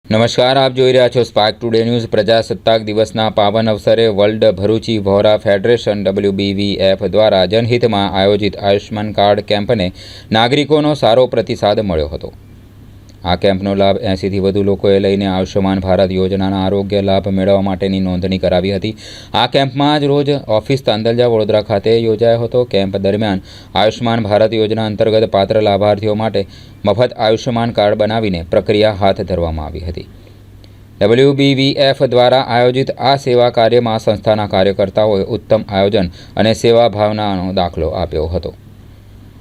નમસ્કાર, આપ જોઈ રહ્યા છો સ્પાર્ક ટુડે ન્યૂઝ। પ્રજાસત્તાક દિવસના પાવન અવસરે world Bharuchi Bohra federation WBVF દ્વારા જનહિતમાં આયોજિત આયુષ્માન કાર્ડ કેમ્પને નાગરિકોનો સારો પ્રતિસાદ મળ્યો હતો। આ કેમ્પનો લાભ 80થી વધુ લોકોએ લઈને આયુષ્માન ભારત યોજનાના આરોગ્ય લાભ મેળવવા માટેની નોંધણી કરાવી હતી। આ કેમ્પમાં જ રોજ ઓફિસ તાંદલજા વડોદરા ખાતે યોજાયો હતો। કેમ્પ દરમિયાન આયુષ્માન ભારત યોજના અંતર્ગત પાત્ર લાભાર્થીઓ માટે મફત આયુષ્માન કાર્ડ બનાવીને પ્રક્રિયા હાથ ધરવામાં આવી હતી। WBVF દ્વારા આયોજિત આ સેવા કાર્યમાં સંસ્થાના કાર્યકર્તાઓએ ઉત્તમ આયોજન અને સેવા ભાવનાનો દાખલો આપ્યો હતો।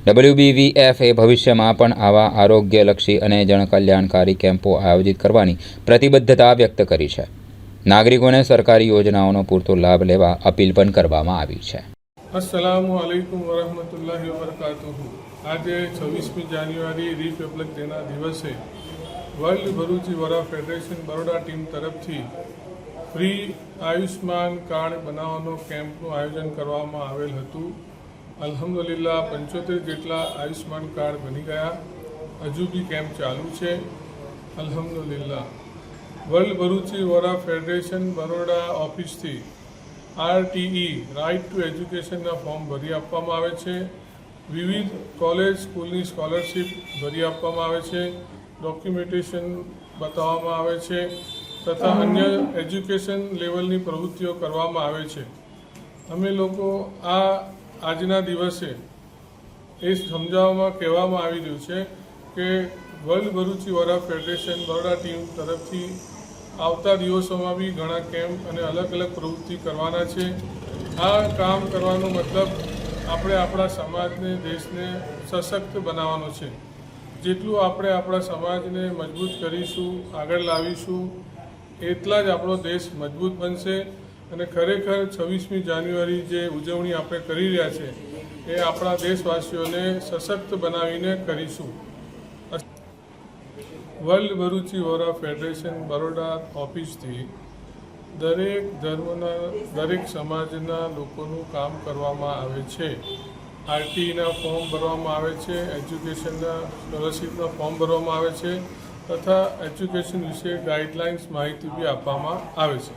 WBVF એ ભવિષ્યમાં પણ આવા આરોગ્યલક્ષી અને જનકલ્યાણકારી કેમ્પો આયોજિત કરવાની પ્રતિબદ્ધતા વ્યક્ત કરી છે। નાગરિકોને સરકારી યોજનાઓનો પૂરતો લાભ લેવા અપીલ પણ કરવામાં આવી છે। अस्सलामु अलैकुम वरहमतुल्लाहि वबरकातुहू। आज 26 जान्युआरी रिपब्लिक डेना दिवसे world Bharuchi Vora federation Baroda team तरफथी फ्री आयुष्मान कार्ड बनावવાનો કેમ્પનું આયોજન કરવામાં આવેલ હતું। અલ્હમ્દુલિલ્લાહ 75 જેટલા આયુષ્માન કાર્ડ બની ગયા। હજુ બી કેમ્પ ચાલુ છે। અલ્હમ્દુલિલ્લાહ વર્લ્ડ ભરૂચી વોરા ફેડરેશન બરોડા ઓફિસથી RTE રાઇટ ટુ એજ્યુકેશનના ફોર્મ ભરી આપવામાં આવે છે। વિવિધ કોલેજ સ્કૂલની સ્કોલરશીપ ભરી આપવામાં આવે છે। ડોક્યુમેન્ટેશન બતાવવામાં આવે છે તથા અન્ય એજ્યુકેશન લેવલની પ્રવૃત્તિઓ કરવામાં આવે છે। અમે લોકો આજના દિવસે એ સમજાવવામાં કહેવામાં આવી રહ્યું છે કે world Bharuchi Vora federation Baroda team તરફથી આવતા દિવસોમાં બી ઘણા કેમ્પ અને અલગ અલગ પ્રવૃત્તિ કરવાના છે। આ કામ કરવાનો મતલબ આપણે આપણા સમાજને દેશને સશક્ત બનાવવાનો છે। જેટલું આપણે આપણા સમાજને મજબૂત કરીશું, આગળ લાવીશું, એટલા જ આપણો દેશ મજબૂત બનશે। અને ખરેખર 26મી જાન્યુઆરી જે ઉજવણી આપણે કરી રહ્યા છે એ આપણા દેશવાસીઓને સશક્ત બનાવીને કરીશું। વર્લ્ડ ભરૂચી વોરા ફેડરેશન બરોડા ઓફિસથી દરેક ધર્મના દરેક સમાજના લોકોનું કામ કરવામાં આવે છે। RTEના ફોર્મ ભરવામાં આવે છે, એજ્યુકેશનના સ્કોલરશીપના ફોર્મ ભરવામાં આવે છે તથા એજ્યુકેશન વિશે ગાઈડલાઇન્સ માહિતી બી આપવામાં આવે છે।